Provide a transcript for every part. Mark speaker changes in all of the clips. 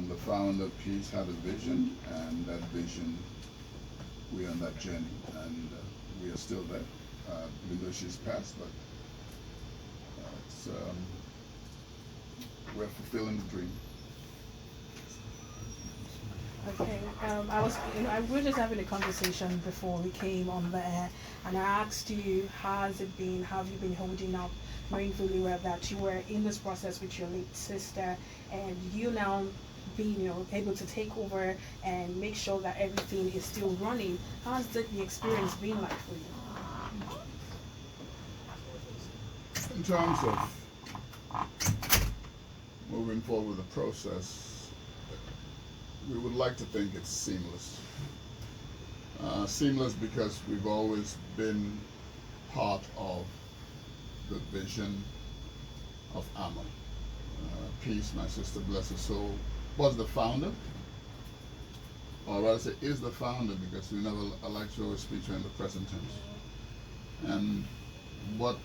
Speaker 1: The founder, Peace, had a vision, and that vision, we're on that journey, and we are still there, even though she's passed, but it's, we're fulfilling the dream.
Speaker 2: Okay, we were just having a conversation before we came on the air, and I asked you, how's it been? How have you been holding up, knowing fully well that you were in this process with your late sister, and you now being, able to take over and make sure that everything is still running? How's the experience been like for you?
Speaker 1: In terms of moving forward with the process, we would like to think it's seamless. Seamless because we've always been part of the vision of AMA. Peace, my sister, bless her soul, was the founder, or rather say is the founder, because we never, I like to always speak to her in the present tense. And what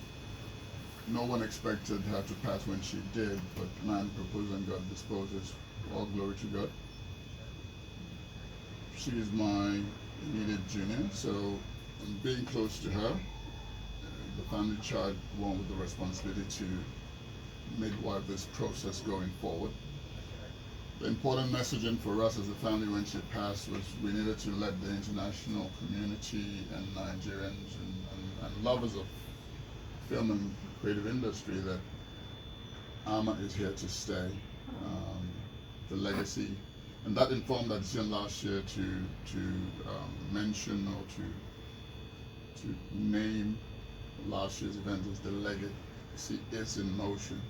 Speaker 1: no one expected her to pass when she did, but man proposed and God disposes. All glory to God. She is my immediate junior, so being close to her, the family charged one with the responsibility to midwife this process going forward. The important messaging for us as a family when she passed was we needed to let the international community and Nigerians and lovers of film and creative industry that AMA is here to stay. The legacy, and that informed that decision last year to mention or to name last year's event as the legacy is in motion,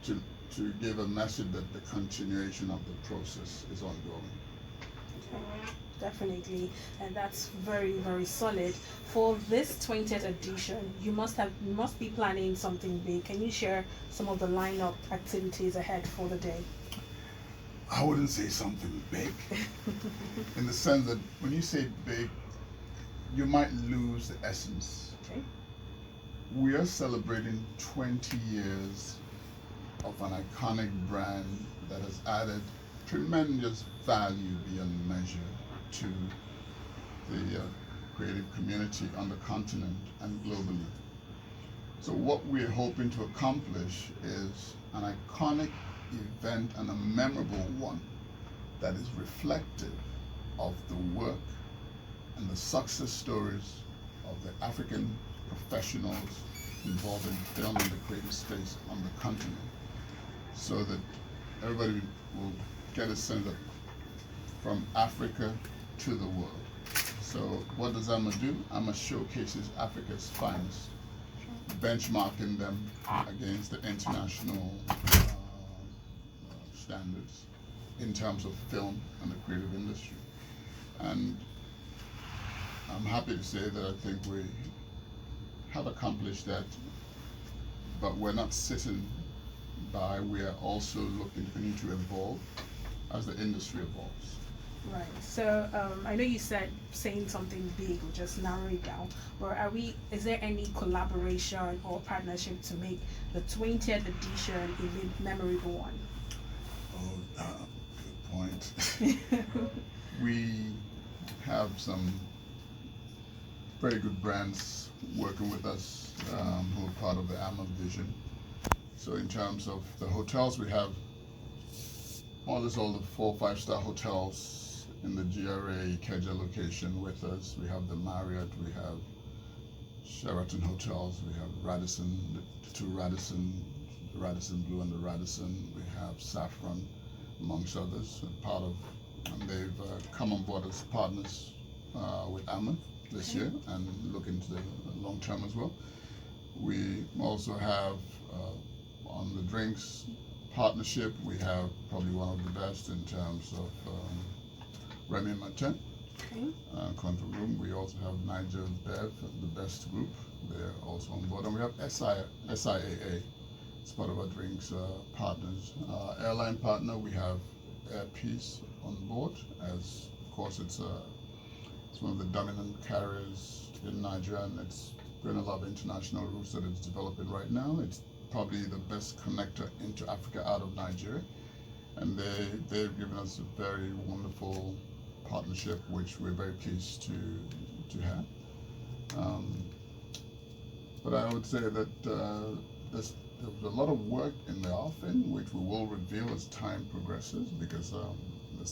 Speaker 1: to give a message that the continuation of the process is ongoing.
Speaker 2: Definitely, and that's very, very solid. For this 20th edition, you must be planning something big. Can you share some of the lineup activities ahead for the day?
Speaker 1: I wouldn't say something big, in the sense that when you say big, you might lose the essence.
Speaker 2: Okay.
Speaker 1: We are celebrating 20 years of an iconic brand that has added tremendous value beyond measure to the creative community on the continent and globally. So what we're hoping to accomplish is an iconic event and a memorable one that is reflective of the work and the success stories of the African professionals involved in film and the creative space on the continent, so that everybody will get a sense of from Africa to the world. So what does AMA do? AMA showcases Africa's finest, benchmarking them against the international standards in terms of film and the creative industry. And I'm happy to say that I think we have accomplished that, but we're not sitting by. We are also looking to continue to evolve as the industry evolves.
Speaker 2: Right. So I know you said saying something big will just narrow it down. But is there any collaboration or partnership to make the 20th edition a memorable one?
Speaker 1: Oh, good point. We have some very good brands working with us who are part of the AMA vision. So in terms of the hotels, we have more or less all the 4 or 5-star hotels in the GRA Ikeja location with us. We have the Marriott, we have Sheraton hotels, we have Radisson, the 2 Radisson, the Radisson Blue and the Radisson. We have Saffron, amongst others, and they've come on board as partners with AMA this year and look into the long term as well. We also have on the drinks partnership, we have probably one of the best in terms of Raymond Anyiam-Osigwe, Control Room. We also have Niger Bev, the best group. They're also on board, and we have SIAA. It's part of our drinks partners. Airline partner, we have Air Peace on board, as of course it's one of the dominant carriers in Nigeria, and it's going to love international routes that it's developing right now. It's probably the best connector into Africa out of Nigeria. and they've given us a very wonderful partnership, which we're very pleased to have. But I would say that there was a lot of work in the offing, which we will reveal as time progresses, because there's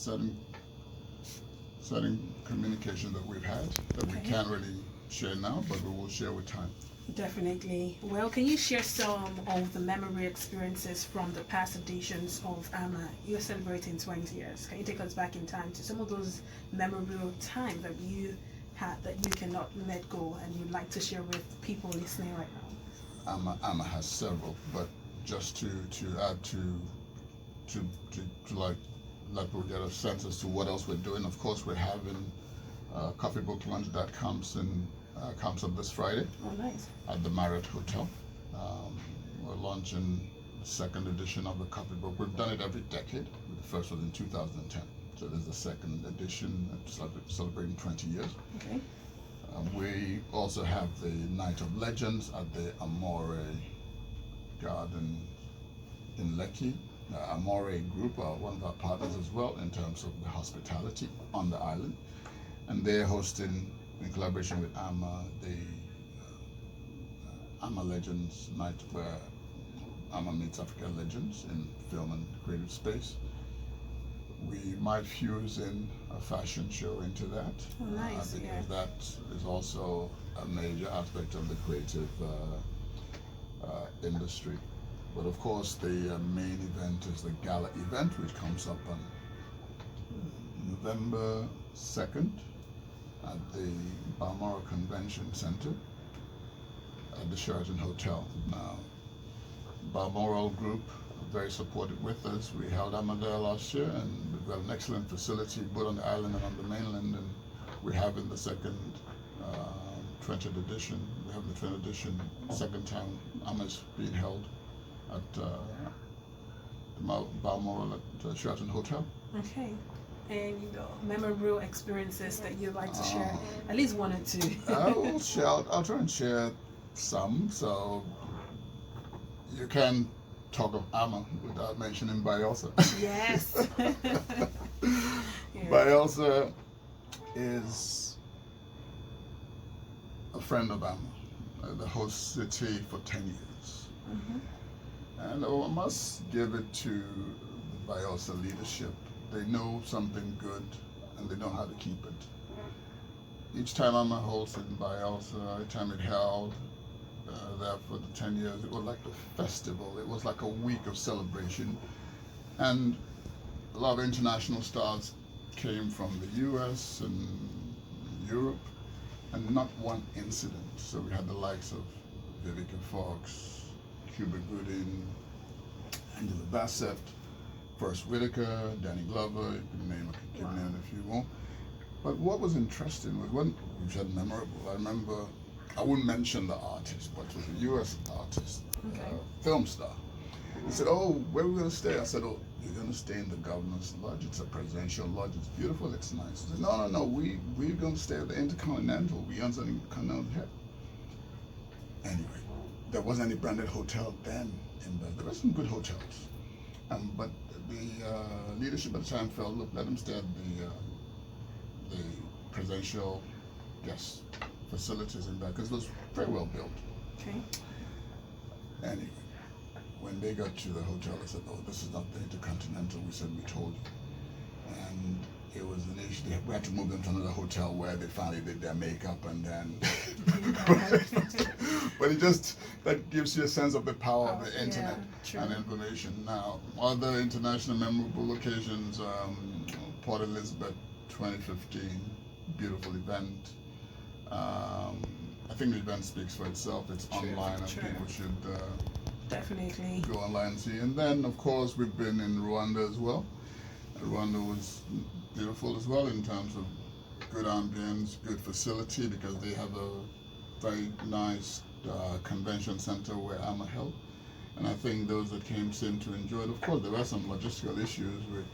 Speaker 1: certain communication that we've had that we can't really share now, but we will share with time.
Speaker 2: Definitely. Well, can you share some of the memory experiences from the past editions of AMA? You're celebrating 20 years. Can you take us back in time to some of those memorable times that you had that you cannot let go and you'd like to share with people listening right now?
Speaker 1: AMA has several, but just to add to like let people get a sense as to what else we're doing. Of course, we're having coffee book lunch that comes up this Friday.
Speaker 2: Oh, nice.
Speaker 1: At the Marriott Hotel. We're launching the second edition of the coffee book. We've done it every decade. The first was in 2010. So there's the second edition celebrating 20 years.
Speaker 2: Okay.
Speaker 1: We also have the Night of Legends at the Amore Garden in Lekki. Amore Group are one of our partners as well in terms of the hospitality on the island. And they're hosting, in collaboration with AMA, the AMA Legends Night, where AMA meets Africa Legends in film and creative space. We might fuse in a fashion show into that.
Speaker 2: Oh, nice.
Speaker 1: Because that is also a major aspect of the creative industry. But of course, the main event is the gala event, which comes up on November 2nd at the Balmoral Convention Center at the Sheraton Hotel. Now, Balmoral Group are very supportive with us. We held AMA there last year, and we've got an excellent facility both on the island and on the mainland, and we're having the second 20th edition. We're having the 20th edition, second time AMA's being held at the Balmoral at the Sheraton Hotel.
Speaker 2: Okay. And memorable experiences that you'd like to share, at least one or two.
Speaker 1: I'll try and share some. So you can talk of AMA without mentioning Bielsa.
Speaker 2: Yes.
Speaker 1: Bielsa is a friend of AMA, the host city for 10 years.
Speaker 2: Mm-hmm.
Speaker 1: And I must give it to the Bielsa leadership. They know something good and they know how to keep it. Each time AMA holds it in Bielsa, each time it held there for the 10 years, it was like a festival. It was like a week of celebration. And a lot of international stars came from the US and Europe, and not one incident. So we had the likes of Vivica Fox, Cuba Gooding, Angela Bassett, Forrest Whitaker, Danny Glover, you can name a few more. But what was interesting was when we had memorable, I remember, I wouldn't mention the artist, but it was a US artist, film star. He said, "Oh, where are we going to stay?" I said, "Oh, you're going to stay in the governor's lodge. It's a presidential lodge. It's beautiful. It's nice." He said, No. We're going to stay at the Intercontinental. We own something Intercontinental here." Anyway, there wasn't any branded hotel then. There were some good hotels. But the leadership at the time felt, look, let them stay at the presidential guest facilities in there, because it was very well built.
Speaker 2: Okay.
Speaker 1: Anyway, when they got to the hotel, they said, "Oh, this is not the Intercontinental." We said, "We told you." And it was an issue. We had to move them to another hotel where they finally did their makeup, and then. But that gives you a sense of the power of the internet and information. Now, other international memorable locations, Port Elizabeth 2015, beautiful event. I think the event speaks for itself. It's online, and people should
Speaker 2: definitely
Speaker 1: go online and see. And then, of course, we've been in Rwanda as well. Rwanda was beautiful as well in terms of good ambience, good facility, because they have a very nice convention center where AMA held. And I think those that came seemed to enjoy it. Of course, there were some logistical issues with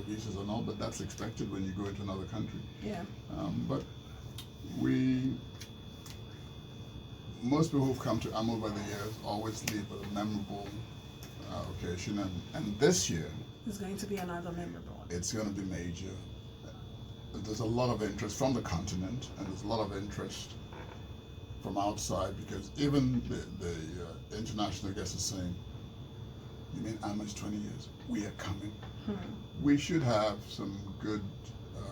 Speaker 1: visas and all, but that's expected when you go into another country.
Speaker 2: Yeah.
Speaker 1: But most people who've come to AMA over the years always leave with a memorable occasion. And this year,
Speaker 2: It's going to be another memorable.
Speaker 1: It's going to be major. There's a lot of interest from the continent, and there's a lot of interest from outside, because even the international guests are saying, "You mean AMA is 20 years? We are coming." We should have some good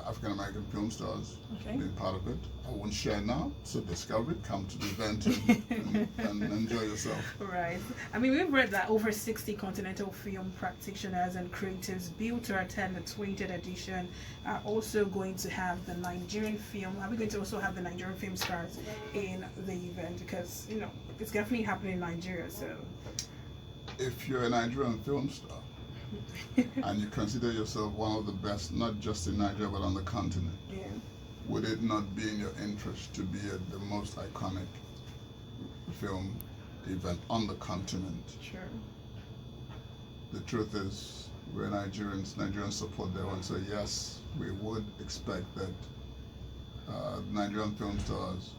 Speaker 1: African American film stars being part of it. I won't share now, so discover it, come to the event and enjoy yourself.
Speaker 2: Right. I mean, we've read that over 60 continental film practitioners and creatives built to attend the 20th edition are also going to have the Nigerian film. Are we going to also have the Nigerian film stars in the event? Because, you know, it's definitely happening in Nigeria, so.
Speaker 1: If you're a Nigerian film star, and you consider yourself one of the best, not just in Nigeria but on the continent, would it not be in your interest to be at the most iconic film event on the continent?
Speaker 2: Sure.
Speaker 1: The truth is, we're Nigerians. Nigerians support their own, so yes, we would expect that Nigerian film stars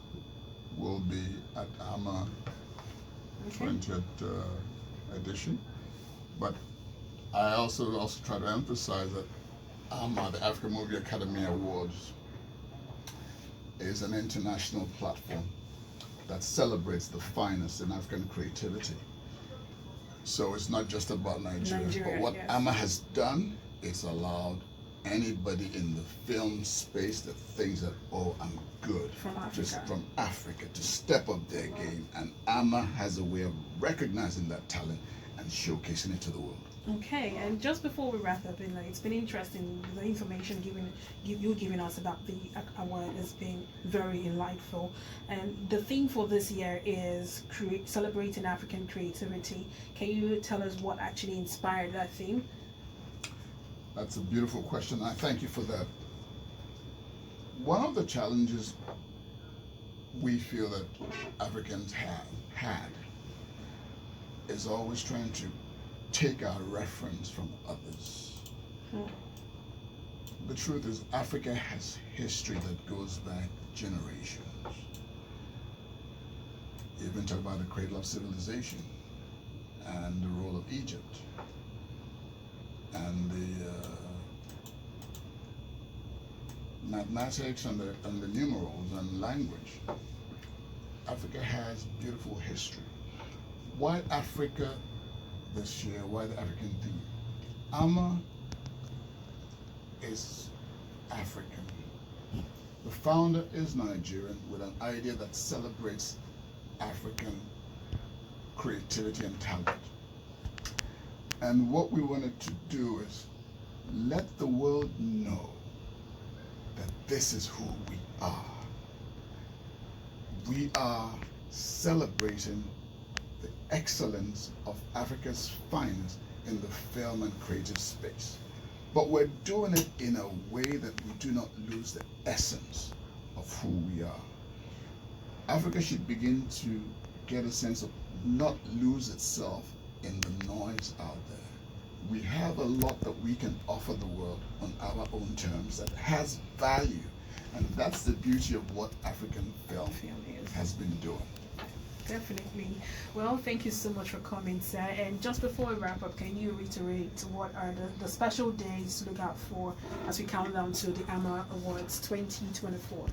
Speaker 1: will be at AMA 20th edition, but I also try to emphasize that AMA, the African Movie Academy Awards, is an international platform that celebrates the finest in African creativity. So it's not just about Nigeria, but what AMA has done is allowed anybody in the film space that thinks that, oh, I'm good from Africa to step up their game, and AMA has a way of recognizing that talent and showcasing it to the world.
Speaker 2: Okay, and just before we wrap up, it's been interesting, the information you're giving us about the award has been very enlightful. And the theme for this year is celebrating African creativity. Can you tell us what actually inspired that theme?
Speaker 1: That's a beautiful question. I thank you for that. One of the challenges we feel that Africans have had is always trying to take our reference from others. The truth is, Africa has history that goes back generations. You even talk about the cradle of civilization and the role of Egypt and the mathematics and the numerals and language. Africa has beautiful history. Why Africa this year? Why the African theme? AMA is African. The founder is Nigerian with an idea that celebrates African creativity and talent. And what we wanted to do is let the world know that this is who we are. We are celebrating the excellence of Africa's finest in the film and creative space. But we're doing it in a way that we do not lose the essence of who we are. Africa should begin to get a sense of not lose itself in the noise out there. We have a lot that we can offer the world on our own terms that has value, and that's the beauty of what African film has been doing.
Speaker 2: Definitely. Well, thank you so much for coming, sir. And just before we wrap up, can you reiterate what are the special days to look out for as we count down to the AMA Awards 2024?